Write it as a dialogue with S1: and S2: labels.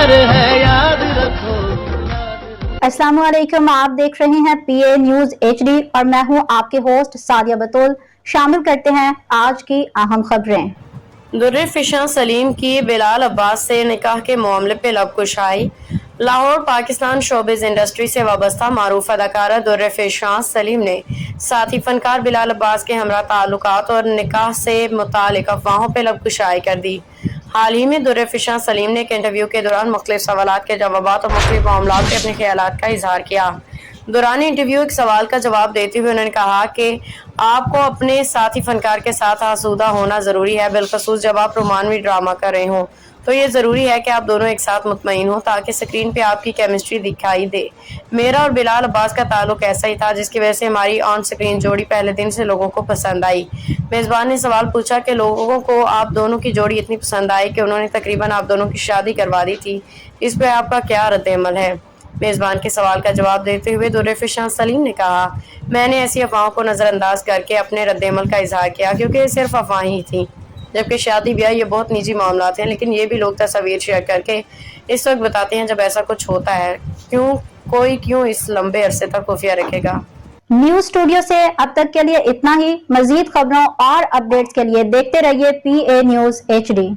S1: प्यार है, याद रखो।
S2: अस्सलाम वालेकुम, आप देख रहे हैं PA न्यूज HD और मैं हूं आपके होस्ट सादिया बतूल। शामिल करते हैं आज की अहम खबरें।
S3: दुर्र फिशां सलीम की बिलाल अब्बास से निकाह के मामले पे लबकुशाई। लाहौर पाकिस्तान शोबिज इंडस्ट्री से वाबस्ता मारूफ अदाकारा दुर्र फिशां सलीम ने साथी फनकार बिलाल अब्बास के हमरा ताल्लुकात और निकाह से मुतालिक अफवाहों पे लबकुशाई कर दी। हाल ही में दुर्र फिशां सलीम ने एक इंटरव्यू के दौरान मुख्तलिफ सवालात के जवाबात और मुख्तलिफ मामलात पे अपने ख्यालात का इजहार किया। दौरान इंटरव्यू एक सवाल का जवाब देते हुए उन्होंने कहा कि आपको अपने साथी फनकार के साथ आसूदा होना ज़रूरी है, बिलखसूस जब आप रोमानवी ड्रामा कर रहे हों तो ये ज़रूरी है कि आप दोनों एक साथ मुतमईन हों ताकि स्क्रीन पे आपकी केमिस्ट्री दिखाई दे। मेरा और बिलाल अब्बास का ताल्लुक ऐसा ही था जिसकी वजह से हमारी ऑन स्क्रीन जोड़ी पहले दिन से लोगों को पसंद आई। मेज़बान ने सवाल पूछा कि लोगों को आप दोनों की जोड़ी इतनी पसंद आई कि उन्होंने तकरीबन आप दोनों की शादी करवा दी थी, इस पर आपका क्या रद्द-ए-अमल है? मेज़बान के सवाल का जवाब देते हुए दुर्र फिशां सलीम ने कहा, मैंने ऐसी अफवाहों को नज़रअंदाज करके अपने रद्द-ए-अमल का इजहार किया क्योंकि ये सिर्फ अफवाहें ही थी, जबकि शादी ब्याह ये बहुत निजी मामलात हैं। लेकिन ये भी लोग तस्वीर शेयर करके इस वक्त बताते हैं जब ऐसा कुछ होता है, क्यों इस लंबे अरसे तक खुफिया रखेगा।
S2: न्यूज स्टूडियो से अब तक के लिए इतना ही। मजीद खबरों और अपडेट्स के लिए देखते रहिए PA न्यूज HD।